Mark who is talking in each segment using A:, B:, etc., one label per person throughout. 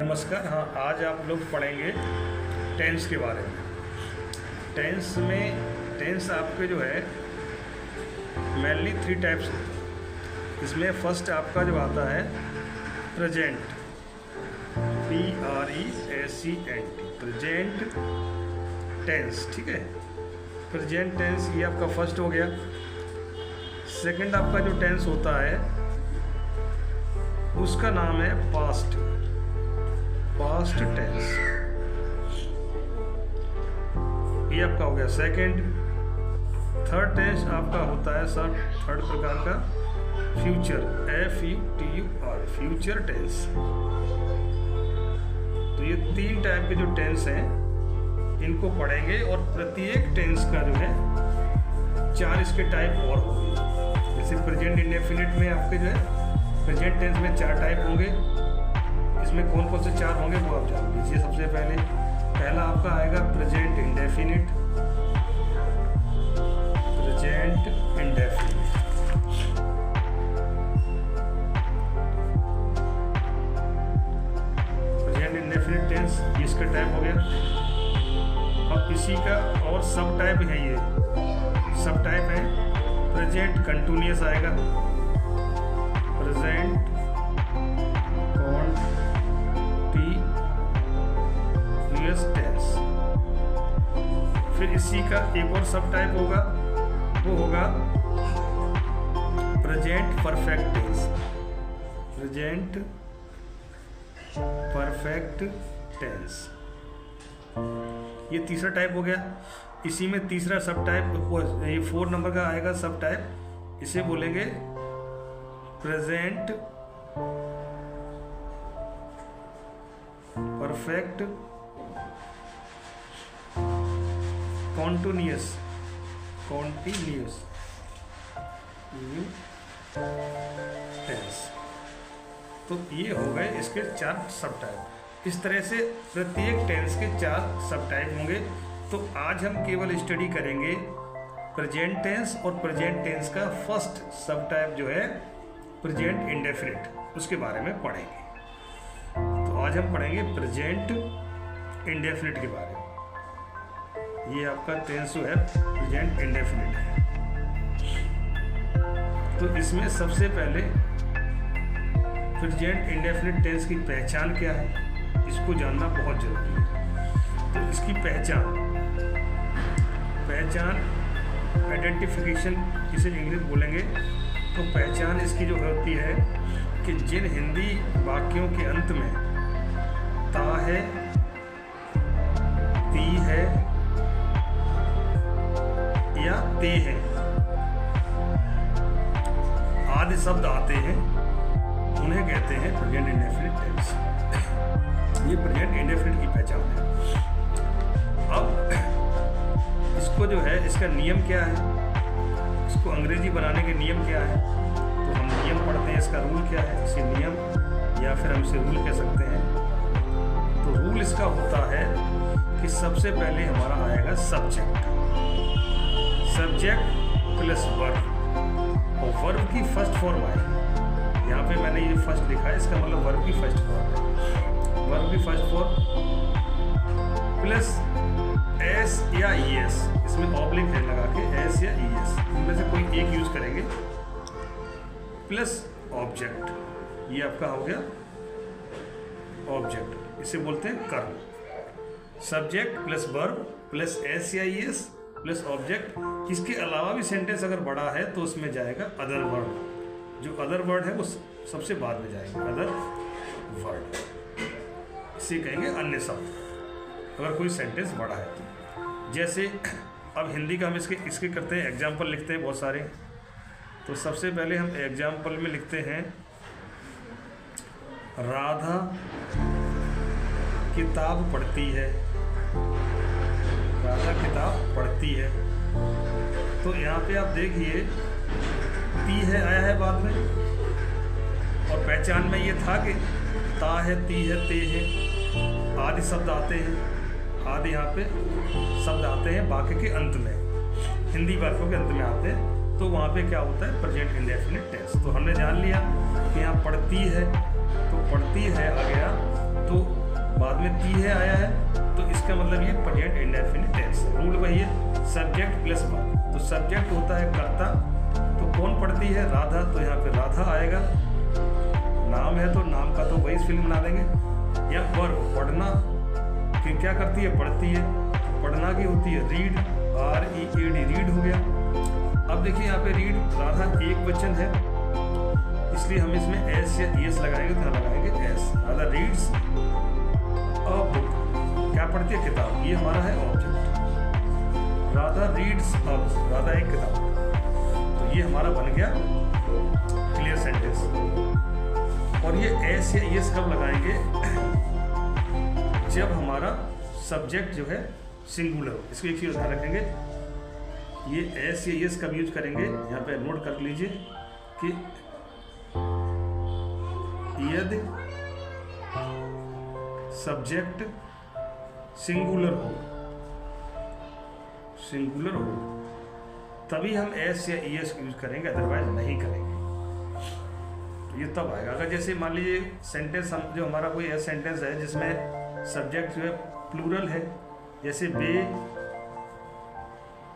A: नमस्कार। हाँ, आज आप लोग पढ़ेंगे टेंस के बारे में। टेंस आपके जो है मेनली 3 टाइप्स होते हैं। इसमें फर्स्ट आपका जो आता है प्रेजेंट, PRESENT, प्रेजेंट टेंस। ठीक है, प्रेजेंट टेंस ये आपका फर्स्ट हो गया। सेकंड आपका जो टेंस होता है उसका नाम है पास्ट टेंस। ये आपका हो गया सेकंड। थर्ड टेंस आपका होता है थर्ड प्रकार का फ्यूचर, FUTUR, फ्यूचर टेंस। तो ये 3 टाइप के जो टेंस हैं इनको पढ़ेंगे और प्रत्येक टेंस का जो है 4 इसके टाइप और होंगे। जैसे प्रेजेंट इंडेफिनिट में आपके जो है प्रेजेंट टेंस में 4 टाइप होंगे। इसमें कौन कौन से 4 होंगे वो आप जान लीजिए। सबसे पहला आपका आएगा present indefinite. Present indefinite tense ये इसका टाइप हो गया। अब इसी का और सब टाइप है, ये सब टाइप है। प्रेजेंट कंटिन्यूअस आएगा, प्रेजेंट टेंस। फिर इसी का एक और सब टाइप होगा, वो होगा present perfect tense. Present perfect tense ये तीसरा टाइप हो गया। इसी में तीसरा सब टाइप, ये 4 नंबर का आएगा सब टाइप। इसे बोलेंगे प्रेजेंट परफेक्ट कॉन्टिन्यूअस टेंस। तो ये हो गए इसके 4 सब टाइप। इस तरह से प्रत्येक टेंस के 4 सब टाइप होंगे। तो आज हम केवल स्टडी करेंगे प्रेजेंट टेंस और प्रेजेंट टेंस का फर्स्ट सब टाइप जो है प्रेजेंट इंडेफिनिट, उसके बारे में पढ़ेंगे। तो आज हम पढ़ेंगे प्रेजेंट इंडेफिनिट के बारे में। ये आपका टेंस जो है प्रेजेंट इंडेफिनिट है। तो इसमें सबसे पहले प्रेजेंट इंडेफिनिट टेंस की पहचान क्या है, इसको जानना बहुत जरूरी है। तो इसकी पहचान आइडेंटिफिकेशन इसे इंग्लिश बोलेंगे। तो पहचान इसकी जो होती है कि जिन हिंदी वाक्यों के अंत में ता है, ती है या ते हैं आदि शब्द आते हैं, उन्हें कहते हैं प्रेजेंट इंडेफिनिट टेंस। ये प्रेजेंट इंडेफिनिट की पहचान है। अब इसको जो है, इसका नियम क्या है, इसको अंग्रेजी बनाने के नियम क्या है, तो हम नियम पढ़ते हैं। इसका रूल क्या है, इसे नियम या फिर हम इसे रूल कह सकते हैं। तो रूल इसका होता है कि सबसे पहले हमारा आएगा सब्जेक्ट प्लस वर्ब, और वर्ब की फर्स्ट फॉर्म आएगी। यहाँ पे मैंने ये फर्स्ट लिखा है, इसका मतलब वर्ब की फर्स्ट फॉर्म है। वर्ब की फर्स्ट फॉर्म प्लस एस या ES, इसमें ऑब्लिक है लगा के एस या ES, इनमें से कोई एक यूज करेंगे। प्लस ऑब्जेक्ट, ये आपका हो गया ऑब्जेक्ट, इसे बोलते हैं कर्म। Subject plus verb plus S या ES प्लस ऑब्जेक्ट। इसके अलावा भी सेंटेंस अगर बड़ा है तो उसमें जाएगा अदर वर्ड। जो अदर वर्ड है वो सबसे बाद में जाएगा, अदर वर्ड, इसे कहेंगे अन्य शब्द, अगर कोई सेंटेंस बड़ा है तो। जैसे अब हिंदी का हम इसके करते हैं, एग्जाम्पल लिखते हैं बहुत सारे। तो सबसे पहले हम एग्जाम्पल में लिखते हैं राधा किताब पढ़ती है। राधा किताब पढ़ती है। तो यहाँ पे आप देखिए ती है आया है बाद में, और पहचान में ये था कि ता है, ती है, ते है, आदि शब्द आते हैं। आदि यहाँ पे शब्द आते हैं वाक्य के अंत में, हिंदी वाक्यों के अंत में आते हैं। तो वहाँ पे क्या होता है प्रेजेंट इंडेफिनिट टेंस। तो हमने जान लिया कि यहाँ पढ़ती है, तो पढ़ती है आ गया, तो में ती है आया है, तो इसका मतलब ये प्रेजेंट इंडेफिनिट टेंस है। रूल वही है, सब्जेक्ट प्लस वर्ब। तो सब्जेक्ट होता है कर्ता, तो कौन पढ़ती है? राधा, तो यहाँ पे राधा आएगा। नाम है तो नाम का तो वही फिल्म बना देंगे। या वर्ब पढ़ना, कि क्या करती है? पढ़ती है। पढ़ना की होती है रीड, READ, रीड हो गया। अब देखिए यहाँ पे रीड राधा एक वचन है, इसलिए हम इसमें एस या ES लगाएंगे, तो यहाँ लगाएंगे S. Radha reads a book, क्या पढ़ती है? किताब। ये हमारा है object. Radha reads a book, Radha एक किताब। तो ये हमारा बन गया क्लियर सेंटेंस। और ये एस या ES कब लगाएंगे? जब हमारा सब्जेक्ट जो है सिंगुलर हो। इसको एक चीज ध्यान रखेंगे, ये एस या ES कब यूज करेंगे? यहाँ पे नोट कर लीजिए कि यदि सब्जेक्ट सिंगुलर हो तभी हम एस या ES यूज करेंगे, अदरवाइज नहीं करेंगे। तो ये तब आएगा अगर जैसे मान लीजिए सेंटेंस जो हमारा कोई ऐसा सेंटेंस है जिसमें सब्जेक्ट जो है प्लूरल है, जैसे वे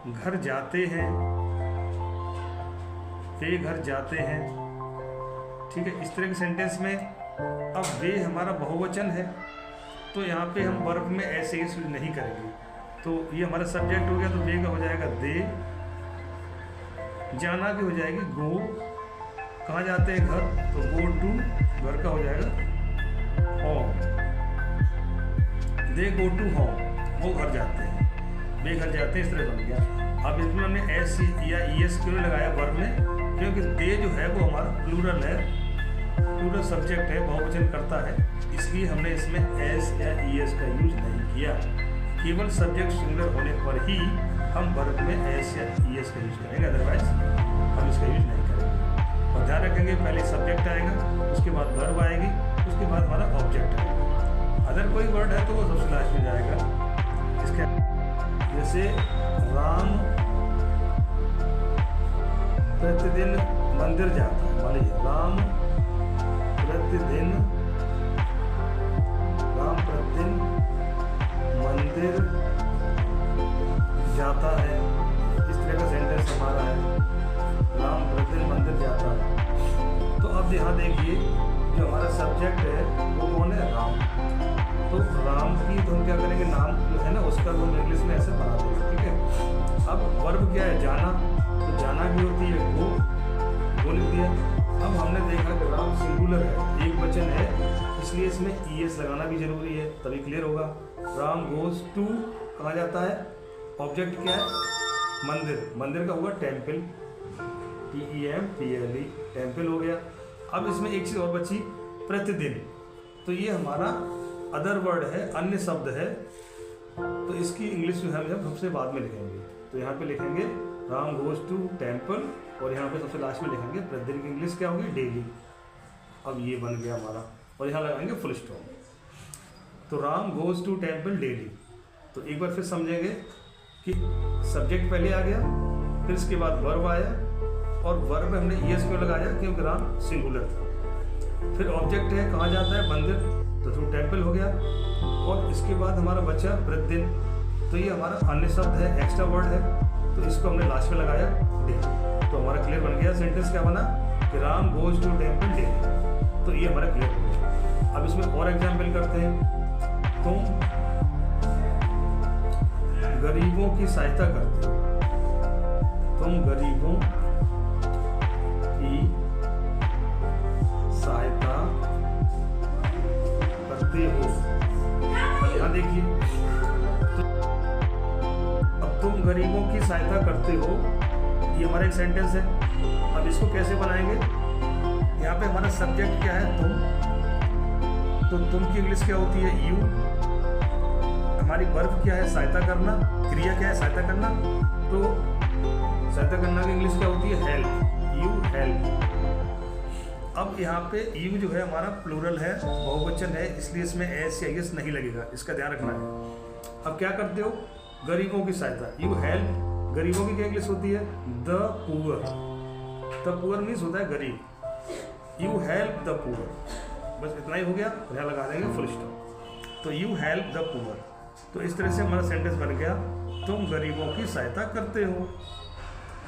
A: घर जाते हैं, वे घर जाते हैं, ठीक है। इस तरह के सेंटेंस में अब वे हमारा बहुवचन है, तो यहाँ पे हम वर्ब में ऐसे यूज नहीं करेंगे। तो ये हमारा सब्जेक्ट हो गया, तो वे का हो जाएगा दे, जाना की हो जाएगी गो, कहाँ जाते हैं? घर, तो गो टू, घर का हो जाएगा home, they go to home, वो घर जाते हैं, वे घर जाते हैं। इस तरह बन गया। अब इसमें हमने एस या ES क्यों लगाया वर्ब में? क्योंकि दे जो है वो हमारा प्लूरल है, प्लूरल सब्जेक्ट है, बहुवचन करता है, इसलिए हमने इसमें एस या ES का यूज नहीं किया। केवल सब्जेक्ट सिंगुलर होने पर ही हम वर्ब में एस या ES का यूज करेंगे, अदरवाइज हम इसका यूज नहीं करेंगे। और ध्यान रखेंगे पहले सब्जेक्ट आएगा, उसके बाद वर्ब आएगी, उसके बाद हमारा ऑब्जेक्ट आएगा। अगर कोई वर्ड है तो वो सबसे लास्ट में जाएगा। इसके जैसे राम प्रतिदिन मंदिर जाता है, मान लीजिए राम प्रतिदिन मंदिर जाता है। इस तरह का सेंटेंस हमारा है, राम प्रतिदिन मंदिर जाता है। तो अब यहाँ देखिए जो हमारा सब्जेक्ट है वो कौन है? राम। तो राम की तो हम क्या करेंगे? नाम जो है ना उसका हम इंग्लिश में ऐसे बना देंगे, ठीक है। अब वर्ब क्या है? जाना, तो जाना भी होती है गो लिख दिया। अब हमने देखा कि राम सिंगुलर है, एक वचन है, इसलिए इसमें ES लगाना भी जरूरी है, तभी क्लियर होगा। राम गोज टू, कहाँ जाता है? ऑब्जेक्ट क्या है? मंदिर, मंदिर का होगा टेम्पल, TEMPLE, टेम्पल हो गया। अब इसमें एक चीज़ और बची, प्रतिदिन, तो ये हमारा अदर वर्ड है, अन्य शब्द है, तो इसकी इंग्लिश जो है हम सबसे बाद में लिखेंगे। तो यहाँ पे लिखेंगे राम गोज टू टेम्पल, और यहाँ पे सबसे लास्ट में लिखेंगे प्रतिदिन की इंग्लिश क्या होगी? डेली। अब ये बन गया हमारा, और यहाँ लगाएंगे फुल स्टॉप। तो Ram goes to temple daily. तो एक बार फिर समझेंगे कि सब्जेक्ट पहले आ गया, फिर इसके बाद वर्ब आया, और वर्ब में हमने ES क्यों लगाया? क्योंकि राम सिंगुलर था। फिर ऑब्जेक्ट है, कहाँ जाता है? मंदिर, तो थ्रू टेम्पल हो गया। और इसके बाद हमारा बचा प्रतिदिन, तो ये हमारा अन्य शब्द है, एक्स्ट्रा वर्ड है, तो इसको हमने लास्ट में लगाया डेली। तो हमारा क्लियर बन गया। सेंटेंस क्या बना कि Ram goes to temple daily. तो ये हमारा क्लियर हो गया। अब इसमें और एग्जाम्पल करते हैं। तुम गरीबों की सहायता करते हो, तुम गरीबों की सहायता करते हो। यहाँ देखिए, अब तुम गरीबों की सहायता करते हो, ये हमारा एक सेंटेंस है। अब इसको कैसे बनाएंगे? यहाँ पे हमारा सब्जेक्ट क्या है? तुम, तो तुम की इंग्लिश क्या होती है? यू। हमारी वर्ब क्या है? सहायता करना। क्रिया क्या है? सहायता करना। तो सहायता करना की इंग्लिश क्या होती है? Help, you help. अब यहाँ पे यू जो है हमारा प्लूरल है, बहुवचन है, इसलिए इसमें एस या ES नहीं लगेगा, इसका ध्यान रखना है। अब क्या करते हो? गरीबों की सहायता, यू हेल्प। गरीबों की क्या इंग्लिश होती है? The poor. The poor means होता है गरीब, यू हेल्प द पुअर। बस इतना ही हो गया, यहाँ लगा देंगे फुल स्टॉप। तो यू हेल्प द पुअर। तो इस तरह से हमारा सेंटेंस बन गया, तुम गरीबों की सहायता करते हो।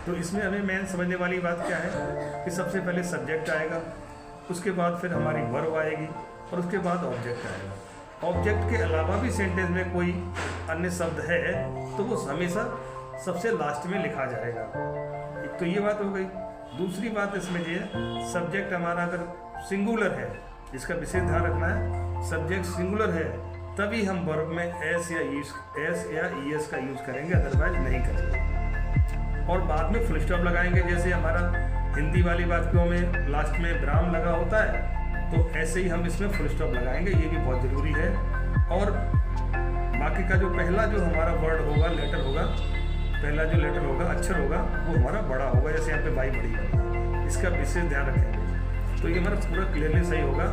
A: तो इसमें हमें मेन समझने वाली बात क्या है कि सबसे पहले सब्जेक्ट आएगा, उसके बाद फिर हमारी वर्ब आएगी और उसके बाद ऑब्जेक्ट आएगा। ऑब्जेक्ट के अलावा भी सेंटेंस में कोई अन्य शब्द है तो वो हमेशा सबसे लास्ट में लिखा जाएगा। एक तो ये बात हो गई। दूसरी बात इसमें ये है, सब्जेक्ट हमारा अगर सिंगुलर है, इसका विशेष ध्यान रखना है, सब्जेक्ट सिंगुलर है तभी हम वर्ब में एस या ईएस का यूज़ करेंगे, अदरवाइज नहीं करेंगे। और बाद में फुल स्टॉप लगाएंगे, जैसे हमारा हिंदी वाली वाक्यों में लास्ट में विराम लगा होता है, तो ऐसे ही हम इसमें फुल स्टॉप लगाएंगे, ये भी बहुत ज़रूरी है। और बाकी का जो पहला जो हमारा वर्ड होगा, लेटर होगा, पहला जो लेटर होगा, अक्षर होगा, वो हमारा बड़ा होगा, जैसे यहाँ पे वाई बड़ी है, इसका विशेष ध्यान रखेंगे। तो ये हमारा पूरा क्लियरली सही होगा,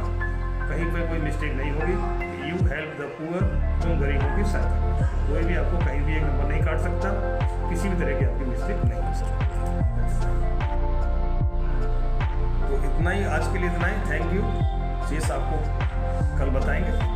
A: कहीं पर कोई मिस्टेक नहीं होगी। यू हेल्प द पुअर, तुम गरीबों की सहायता। कोई भी आपको कहीं भी एक नंबर नहीं काट सकता, किसी भी तरह की आपकी मिस्टेक नहीं हो सकती। तो इतना ही आज के लिए, इतना ही। Thank you. शेष आपको कल बताएंगे।